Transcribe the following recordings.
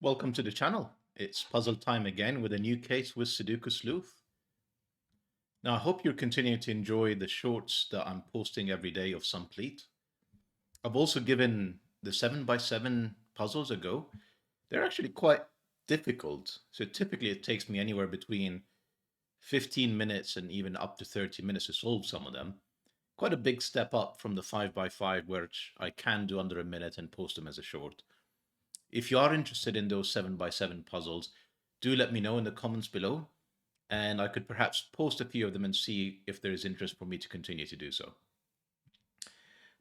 Welcome to the channel. It's puzzle time again with a new case with Sudoku Sleuth. Now, I hope you're continuing to enjoy the shorts that I'm posting every day of some pleat. I've also given the 7x7 puzzles a go. They're actually quite difficult. So typically it takes me anywhere between 15 minutes and even up to 30 minutes to solve some of them. Quite a big step up from the 5x5, which I can do under a minute and post them as a short. If you are interested in those 7x7 puzzles, do let me know in the comments below, and I could perhaps post a few of them and see if there is interest for me to continue to do so.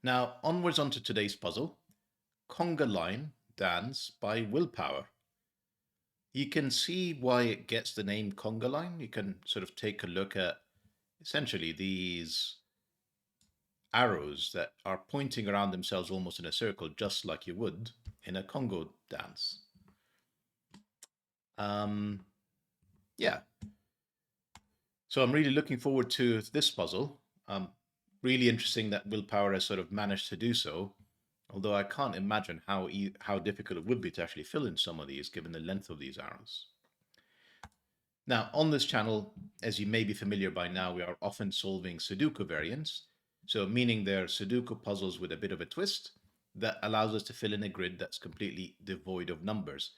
Now, onwards onto today's puzzle, Conga Line Dance by Willpower. You can see why it gets the name Conga Line. You can sort of take a look at essentially these arrows that are pointing around themselves almost in a circle, just like you would in a Congo dance. Yeah. So I'm really looking forward to this puzzle. Really interesting that Willpower has sort of managed to do so, although I can't imagine how difficult it would be to actually fill in some of these given the length of these arrows. Now, on this channel, as you may be familiar by now, we are often solving Sudoku variants, so meaning they're Sudoku puzzles with a bit of a twist that allows us to fill in a grid that's completely devoid of numbers.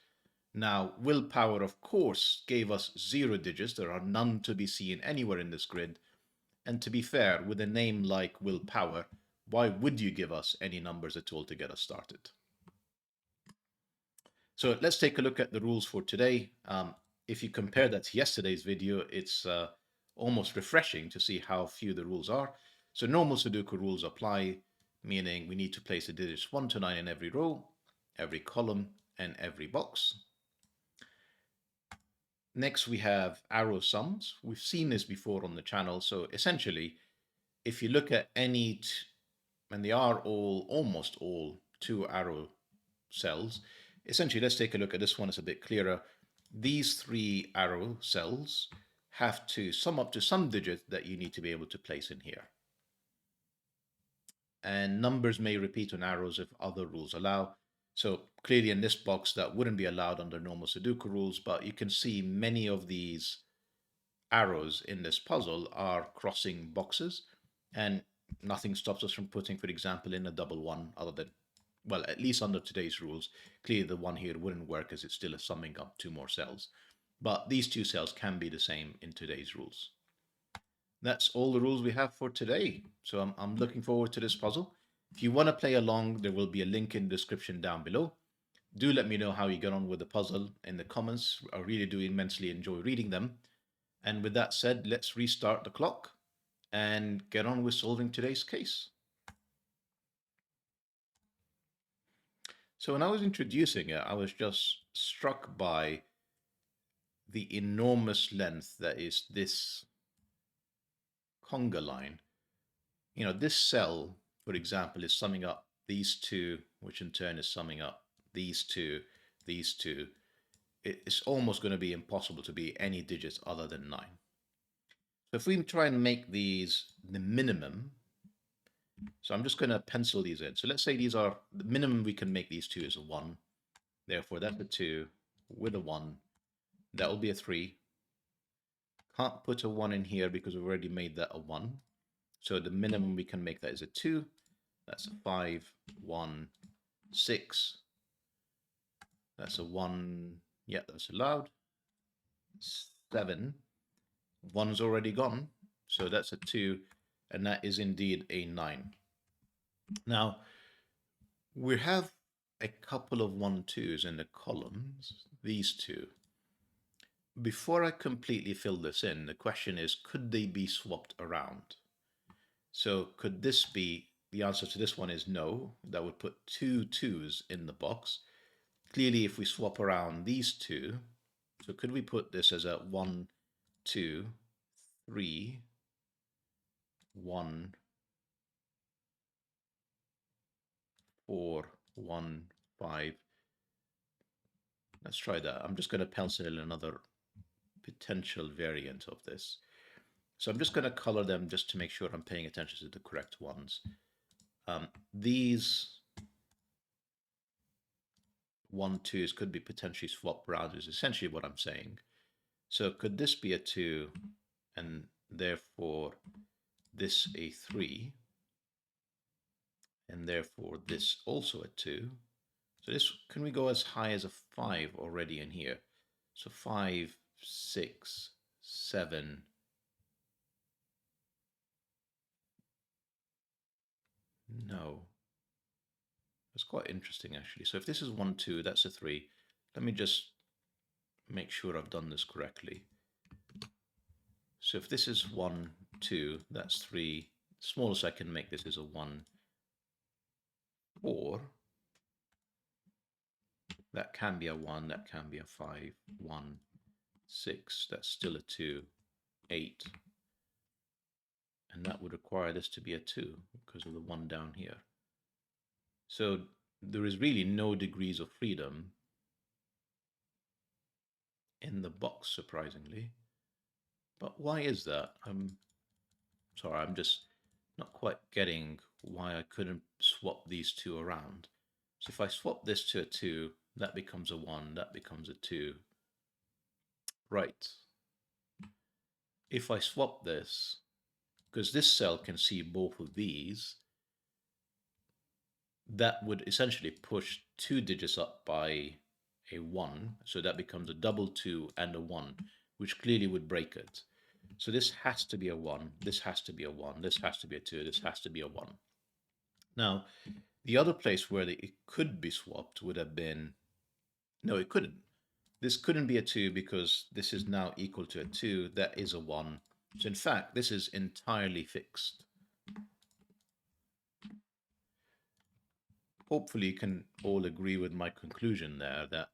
Now, Willpower, of course, gave us 0 digits. There are none to be seen anywhere in this grid. And to be fair, with a name like Willpower, why would you give us any numbers at all to get us started? So let's take a look at the rules for today. If you compare that to yesterday's video, it's almost refreshing to see how few the rules are. So normal Sudoku rules apply, meaning we need to place the digits 1 to 9 in every row, every column, and every box. Next, we have arrow sums. We've seen this before on the channel. So essentially, if you look at any, and they are almost all 2 arrow cells, essentially, let's take a look at this one. It's a bit clearer. These 3 arrow cells have to sum up to some digit that you need to be able to place in here. And numbers may repeat on arrows if other rules allow. So clearly in this box, that wouldn't be allowed under normal Sudoku rules, but you can see many of these arrows in this puzzle are crossing boxes, and nothing stops us from putting, for example, in a double one other than, well, at least under today's rules. Clearly the one here wouldn't work as it's still summing up 2 more cells. But these 2 cells can be the same in today's rules. That's all the rules we have for today. So I'm looking forward to this puzzle. If you want to play along, there will be a link in the description down below. Do let me know how you get on with the puzzle in the comments. I really do immensely enjoy reading them. And with that said, let's restart the clock and get on with solving today's case. So when I was introducing it, I was just struck by the enormous length that is this conga line. You know, this cell, for example, is summing up these 2, which in turn is summing up these 2, these 2. It's almost going to be impossible to be any digits other than 9. So if we try and make these the minimum, so I'm just going to pencil these in. So let's say these are the minimum we can make these 2 is a 1. Therefore, that's a 2 with a 1. That will be a 3. Can't put a 1 in here because we've already made that a 1. So the minimum we can make that is a 2. That's a 5, 1, 6. That's a 1. Yeah, that's allowed. 7. 1's already gone. So that's a 2. And that is indeed a 9. Now, we have a couple of 1, 2's in the columns, these 2. Before I completely fill this in, the question is, could they be swapped around? So could this be, the answer to this one is no. That would put 2 2's in the box. Clearly, if we swap around these 2, so could we put this as a 1, 2, 3, 1, 4, 1, 5. Let's try that. I'm just going to pencil in another potential variant of this. So I'm just going to color them just to make sure I'm paying attention to the correct ones. These 1, 2s could be potentially swapped around is essentially what I'm saying. So could this be a 2 and therefore this a 3 and therefore this also a 2? So this, can we go as high as a 5 already in here? So 5, 6, 7. No. It's quite interesting actually. So if this is 1, 2, that's a 3. Let me just make sure I've done this correctly. So if this is 1, 2, that's 3. Smallest I can make this is a 1, 4. That can be a 1, that can be a 5, 1, 6. That's still a 2, 8. And that would require this to be a 2 because of the 1 down here. So there is really no degrees of freedom in the box, surprisingly. But why is that? I'm sorry, I'm just not quite getting why I couldn't swap these two around. So if I swap this to a 2, that becomes a 1, that becomes a 2. Right. If I swap this, because this cell can see both of these, that would essentially push 2 digits up by a 1. So that becomes a double 2 and a 1, which clearly would break it. So this has to be a 1, this has to be a 1, this has to be a 2, this has to be a 1. Now, the other place where it could be swapped would have been, no, it couldn't. This couldn't be a 2 because this is now equal to a 2, that is a 1. So in fact, this is entirely fixed. Hopefully you can all agree with my conclusion there that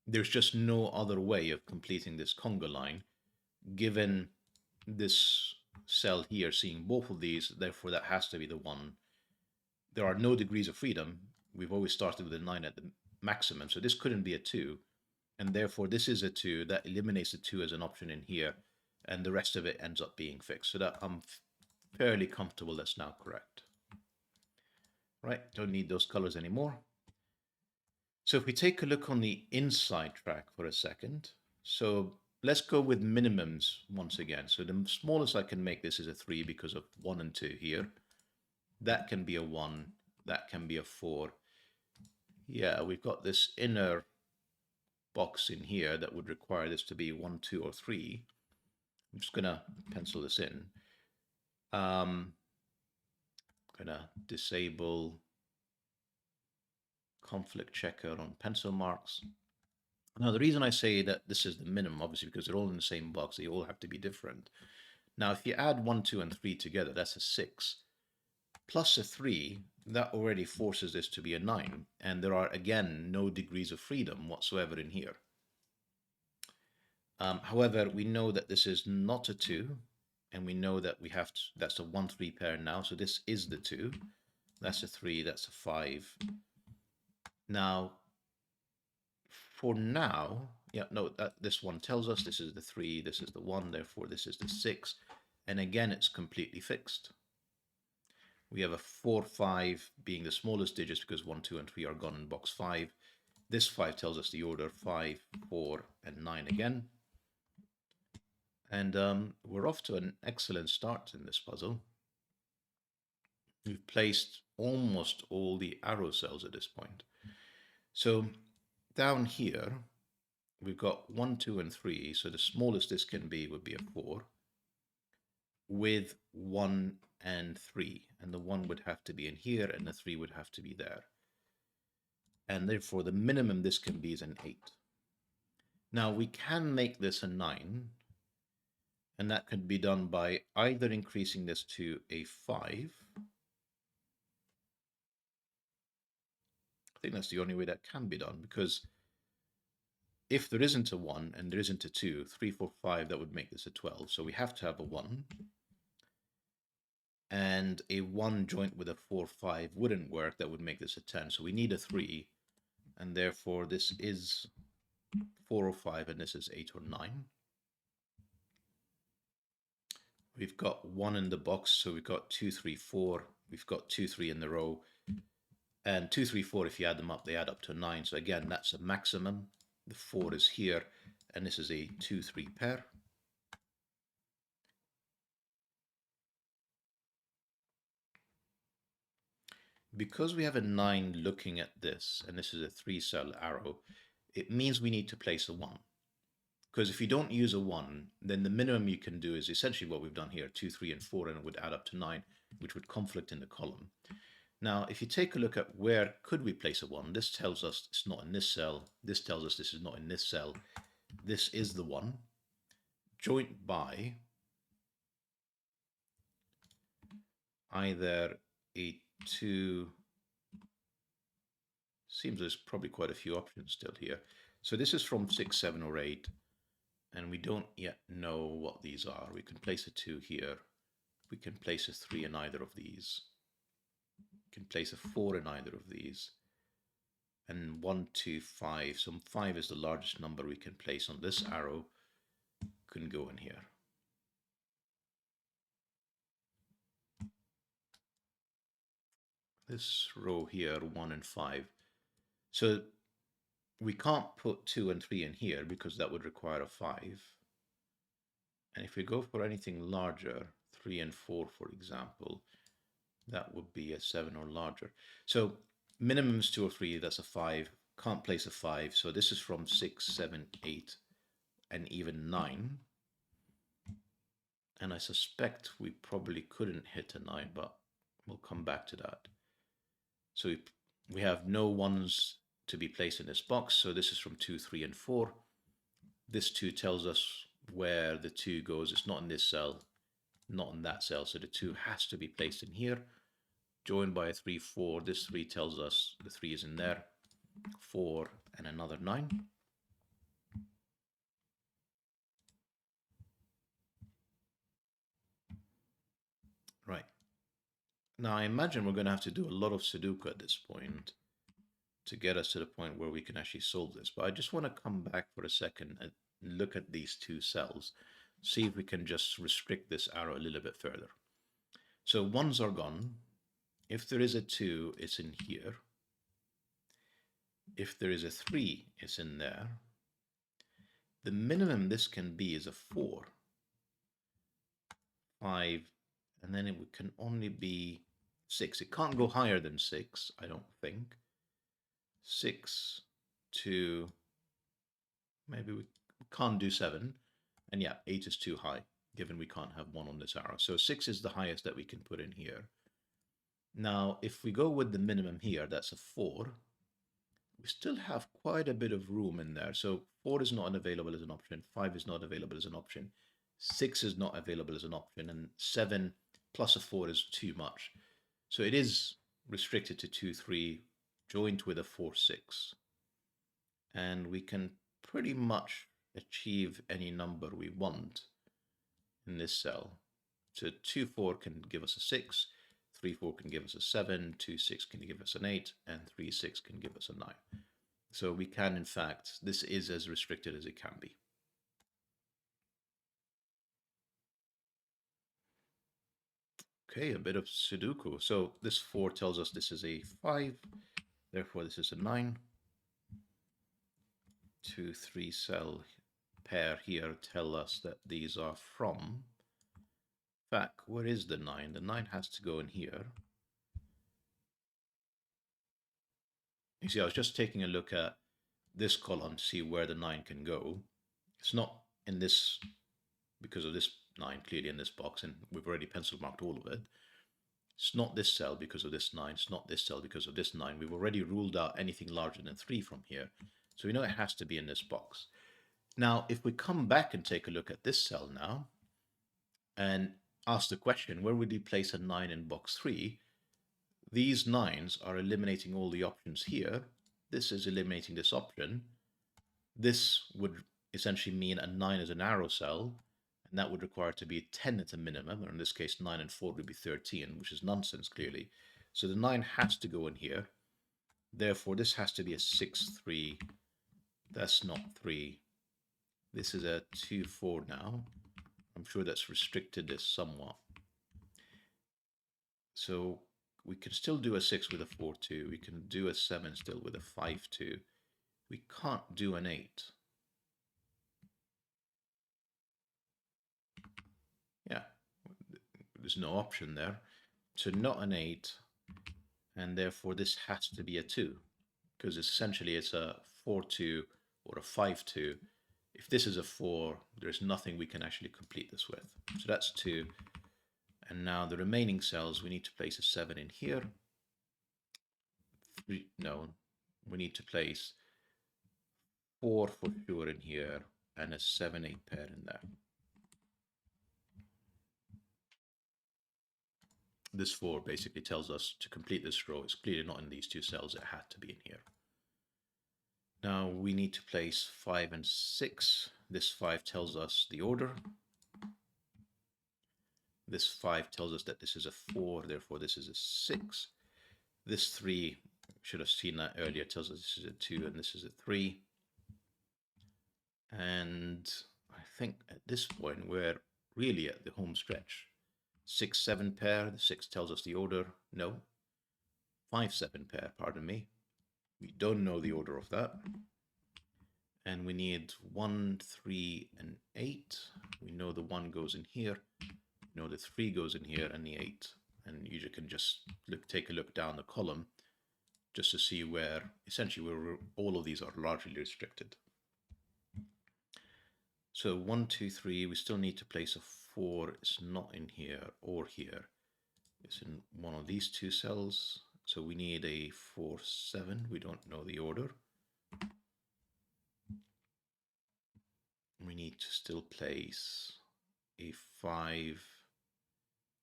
there's just no other way of completing this conga line, given this cell here seeing both of these, therefore that has to be the 1. There are no degrees of freedom. We've always started with a 9 at the maximum, so this couldn't be a 2, and therefore this is a 2. That eliminates the 2 as an option in here, and the rest of it ends up being fixed. So that I'm fairly comfortable that's now correct. Right, don't need those colors anymore. So if we take a look on the inside track for a second, so let's go with minimums once again. So the smallest I can make this is a 3 because of 1 and 2 here. That can be a 1, that can be a 4. Yeah, we've got this inner box in here that would require this to be 1, 2, or 3. I'm just gonna pencil this in. Gonna disable conflict checker on pencil marks. Now, the reason I say that this is the minimum, obviously, because they're all in the same box, they all have to be different. Now, if you add 1, 2, and 3 together, that's a 6. Plus a 3, that already forces this to be a 9. And there are, again, no degrees of freedom whatsoever in here. However, we know that this is not a 2, and we know that we have to, that's a 1, 3 pair now, so this is the 2. That's a 3, that's a 5. Now, for now, yeah, no, this one tells us this is the 3, this is the 1, therefore this is the 6. And again, it's completely fixed. We have a 4, 5 being the smallest digits because 1, 2, and 3 are gone in box 5. This 5 tells us the order 5, 4, and 9 again. And we're off to an excellent start in this puzzle. We've placed almost all the arrow cells at this point. So down here, we've got 1, 2, and 3. So the smallest this can be would be a 4 with 1 and 3. And the 1 would have to be in here and the 3 would have to be there. And therefore the minimum this can be is an 8. Now we can make this a 9. And that could be done by either increasing this to a 5. I think that's the only way that can be done, because if there isn't a 1 and there isn't a 2, 3, 4, 5, that would make this a 12. So we have to have a 1. And a 1 joint with a 4, 5 wouldn't work. That would make this a 10. So we need a 3. And therefore this is 4 or 5 and this is 8 or 9. We've got 1 in the box, so we've got 2, 3, 4. We've got 2, 3 in the row. And 2, 3, 4, if you add them up, they add up to 9. So again, that's a maximum. The 4 is here, and this is a 2, 3 pair. Because we have a 9 looking at this, and this is a 3-cell arrow, it means we need to place a 1. Because if you don't use a 1, then the minimum you can do is essentially what we've done here, 2, 3, and 4, and it would add up to 9, which would conflict in the column. Now, if you take a look at where could we place a 1, this tells us it's not in this cell. This tells us this is not in this cell. This is the 1. Joint by either a 2, seems there's probably quite a few options still here. So this is from 6, 7, or 8, and we don't yet know what these are. We can place a 2 here. We can place a 3 in either of these. We can place a 4 in either of these. And 1, 2, 5. So 5 is the largest number we can place on this arrow. Can go in here. This row here, 1 and 5. So we can't put 2 and 3 in here because that would require a 5. And if we go for anything larger, 3 and 4, for example, that would be a 7 or larger. So minimum is 2 or 3, that's a 5. Can't place a 5. So this is from 6, 7, 8, and even 9. And I suspect we probably couldn't hit a 9, but we'll come back to that. So we have no 1s to be placed in this box. So this is from 2, 3, and 4. This 2 tells us where the 2 goes. It's not in this cell, not in that cell. So the 2 has to be placed in here. Joined by a 3, 4. This 3 tells us the 3 is in there. 4 and another 9. Right. Now I imagine we're going to have to do a lot of Sudoku at this point to get us to the point where we can actually solve this. But I just want to come back for a second and look at these 2 cells, see if we can just restrict this arrow a little bit further. So 1s are gone. If there is a 2, it's in here. If there is a 3, it's in there. The minimum this can be is a 4, 5, and then it can only be 6. It can't go higher than 6, I don't think. 6, 2, maybe we can't do 7. And yeah, 8 is too high, given we can't have 1 on this arrow. So 6 is the highest that we can put in here. Now, if we go with the minimum here, that's a 4. We still have quite a bit of room in there. So 4 is not available as an option. 5 is not available as an option. 6 is not available as an option. And 7 plus a 4 is too much. So it is restricted to 2, 3, joined with a 4, 6. And we can pretty much achieve any number we want in this cell. So 2, 4 can give us a 6, 3, 4 can give us a 7, 2, 6 can give us an 8, and 3, 6 can give us a 9. So we can, in fact, this is as restricted as it can be. Okay, a bit of Sudoku. So this 4 tells us this is a 5, therefore this is a 9. 2, 3 cell pair here tell us that these are from. In fact, where is the 9? The 9 has to go in here. You see, I was just taking a look at this column to see where the 9 can go. It's not in this because of this 9 clearly in this box, and we've already pencil marked all of it. It's not this cell because of this 9. It's not this cell because of this 9. We've already ruled out anything larger than 3 from here. So we know it has to be in this box. Now, if we come back and take a look at this cell now and ask the question, where would you place a 9 in box 3? These 9s are eliminating all the options here. This is eliminating this option. This would essentially mean a 9 is an arrow cell, and that would require it to be 10 at a minimum, or in this case 9 and 4 would be 13, which is nonsense clearly. So the 9 has to go in here. Therefore, this has to be a 6, 3. That's not 3. This is a 2, 4 now. I'm sure that's restricted this somewhat. So we can still do a 6 with a 4-2. We can do a 7 still with a 5-2. We can't do an 8. Yeah, there's no option there. So not an 8, and therefore this has to be a 2, because essentially it's a 4-2 or a 5-2. If this is a 4, there's nothing we can actually complete this with. So that's 2. And now the remaining cells, we need to place a 7 in here. No, we need to place 4 for sure in here and a 7-8 pair in there. This 4 basically tells us to complete this row. It's clearly not in these two cells. It had to be in here. Now we need to place 5 and 6. This 5 tells us the order. This 5 tells us that this is a 4, therefore this is a 6. This 3, should have seen that earlier, tells us this is a 2 and this is a 3. And I think at this point we're really at the home stretch. 6-7 pair, the 6 tells us the order. No. 5-7 pair, pardon me. We don't know the order of that. And we need 1, 3, and 8. We know the 1 goes in here. We know the 3 goes in here and the 8. And you can just take a look down the column just to see where, essentially, where all of these are largely restricted. So 1, 2, 3, we still need to place a 4. It's not in here or here. It's in one of these two cells. So we need a 4, 7. We don't know the order. We need to still place a 5,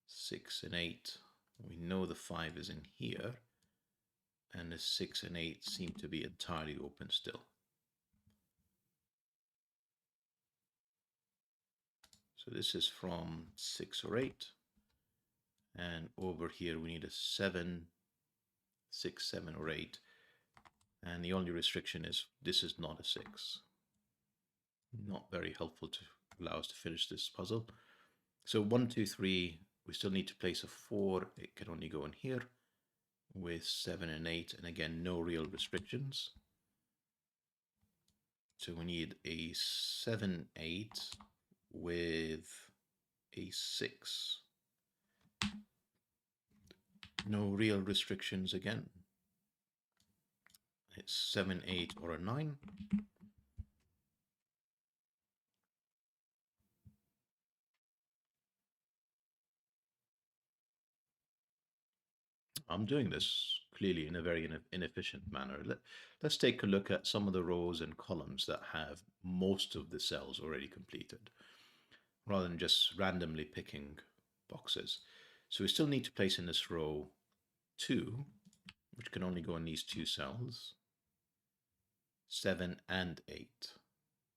6, and 8. We know the 5 is in here. And the 6 and 8 seem to be entirely open still. So this is from 6 or 8. And over here we need a 7, 6, 7, or 8. And the only restriction is this is not a 6. Not very helpful to allow us to finish this puzzle. So 1, 2, 3, we still need to place a 4. It can only go in here with 7 and 8. And again, no real restrictions. So we need a 7, 8 with a 6. No real restrictions again. It's 7, 8, or a 9. I'm doing this clearly in a very inefficient manner. Let's take a look at some of the rows and columns that have most of the cells already completed, rather than just randomly picking boxes. So we still need to place in this row 2, which can only go in these two cells, 7 and 8,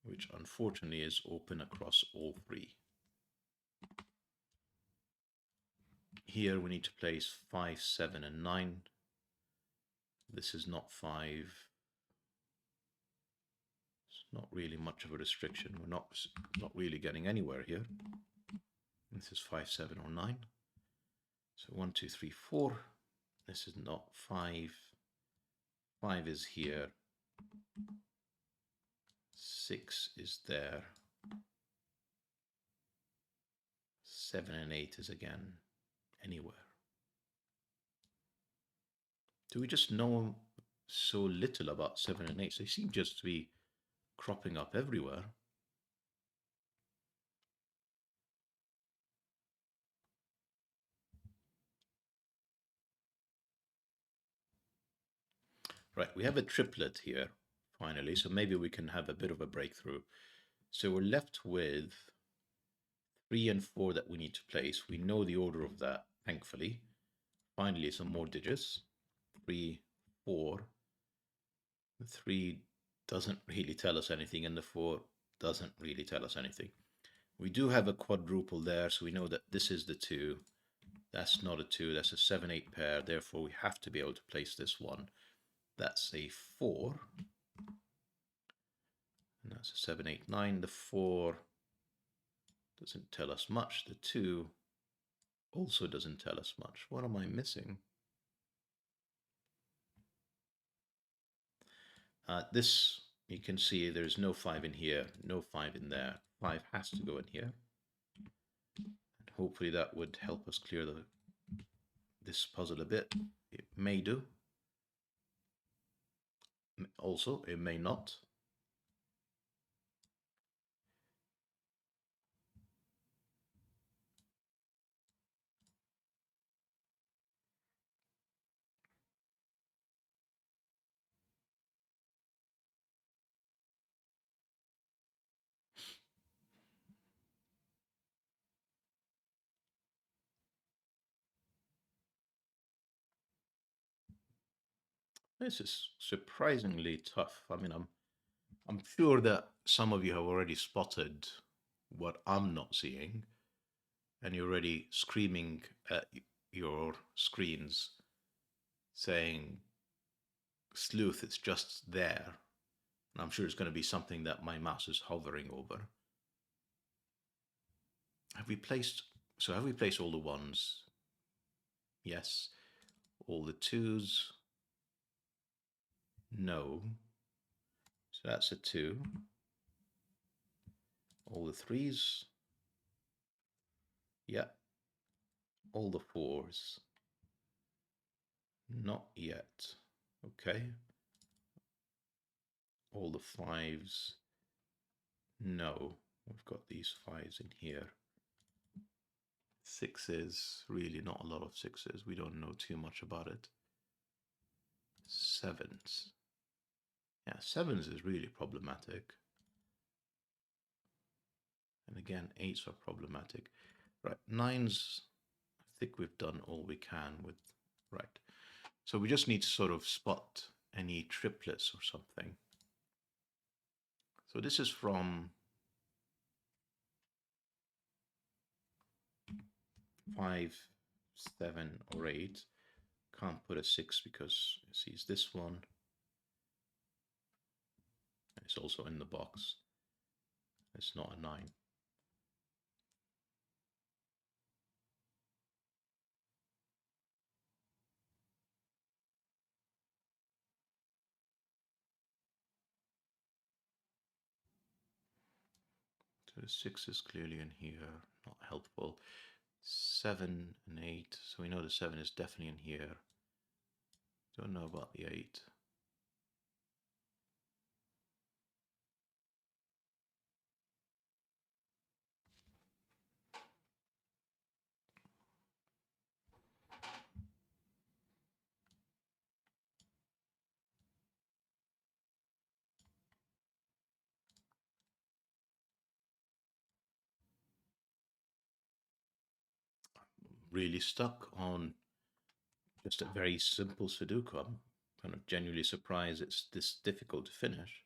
which unfortunately is open across all 3. Here we need to place 5, 7, and 9. This is not 5. It's not really much of a restriction. We're not really getting anywhere here. This is 5, 7, or 9. So 1, 2, 3, 4. This is not 5. 5 is here. 6 is there. 7 and 8 is again anywhere. Do we just know so little about 7 and 8? They seem just to be cropping up everywhere. Right, we have a triplet here, finally, so maybe we can have a bit of a breakthrough. So we're left with 3 and 4 that we need to place. We know the order of that, thankfully. Finally, some more digits. 3, 4. The 3 doesn't really tell us anything, and the 4 doesn't really tell us anything. We do have a quadruple there, so we know that this is the 2. That's not a 2, that's a 7, 8 pair. Therefore, we have to be able to place this one. That's a 4. And that's a 7, 8, 9. The 4 doesn't tell us much. The 2 also doesn't tell us much. What am I missing? This, you can see there's no 5 in here, no 5 in there. 5 has to go in here. And hopefully that would help us clear this puzzle a bit. It may do. Also, it may not. This is surprisingly tough. I mean, I'm sure that some of you have already spotted what I'm not seeing, and you're already screaming at your screens saying, Sleuth, it's just there. And I'm sure it's going to be something that my mouse is hovering over. Have we placed all the ones? Yes. All the twos? No. So that's a 2. All the 3s? Yeah. All the 4s? Not yet. Okay. All the 5s? No. We've got these 5s in here. 6s, really not a lot of 6s. We don't know too much about it. 7s. Yeah, 7s is really problematic. And again, 8s are problematic. Right, 9s, I think we've done all we can with, right. So we just need to sort of spot any triplets or something. So this is from 5, 7, or 8. Can't put a 6 because it sees this one. It's also in the box. It's not a 9. So the 6 is clearly in here, not helpful. 7 and 8, so we know the 7 is definitely in here. Don't know about the 8. Really stuck on just a very simple Sudoku. I'm kind of genuinely surprised it's this difficult to finish.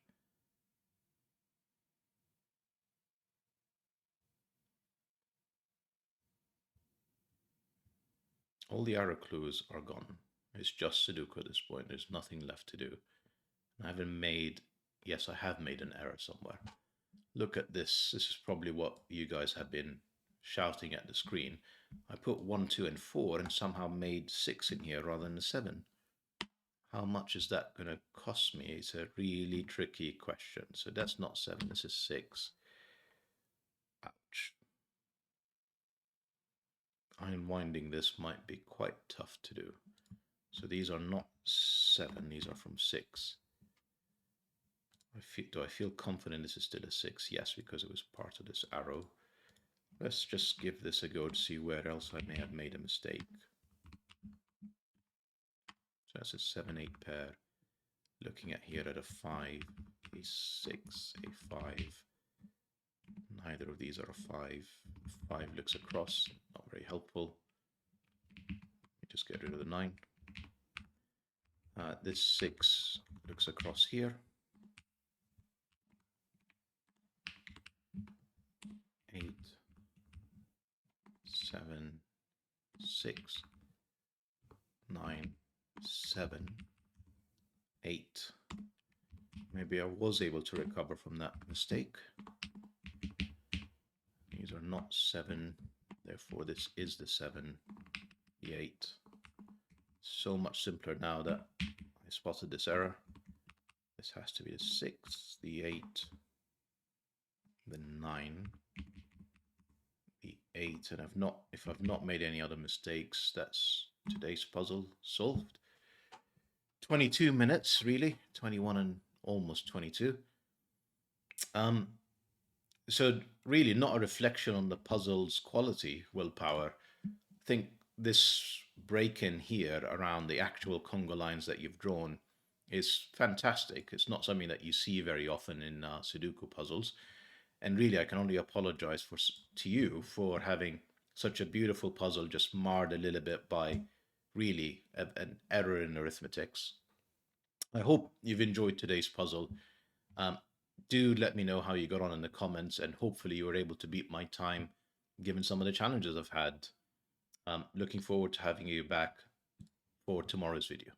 All the arrow clues are gone. It's just Sudoku at this point. There's nothing left to do. I haven't made, yes, I have made an error somewhere. Look at this. This is probably what you guys have been shouting at the screen. I put 1, 2, and 4 and somehow made 6 in here rather than a 7. How much is that going to cost me? It's a really tricky question. So that's not 7, this is 6. Ouch. Unwinding this might be quite tough to do. So these are not 7, these are from 6. Do I feel confident this is still a 6? Yes, because it was part of this arrow. Let's just give this a go to see where else I may have made a mistake. So that's a 7, 8 pair. Looking at here at a 5, a 6, a 5. Neither of these are a 5. 5 looks across, not very helpful. Let me just get rid of the 9. This 6 looks across here. 8, 7, 6, 9, 7, 8. Maybe I was able to recover from that mistake. These are not 7, therefore this is the 7, the 8. So much simpler now that I spotted this error. This has to be the 6, the 8, the 9, the 8, and if I've not made any other mistakes, that's today's puzzle solved. 22 minutes, really, 21 and almost 22. So really not a reflection on the puzzle's quality, willpower. I think this break in here around the actual conga lines that you've drawn is fantastic. It's not something that you see very often in Sudoku puzzles. And really, I can only apologize to you for having such a beautiful puzzle just marred a little bit by really an error in arithmetics. I hope you've enjoyed today's puzzle. Um, do let me know how you got on in the comments, and hopefully you were able to beat my time given some of the challenges I've had. Looking forward to having you back for tomorrow's video.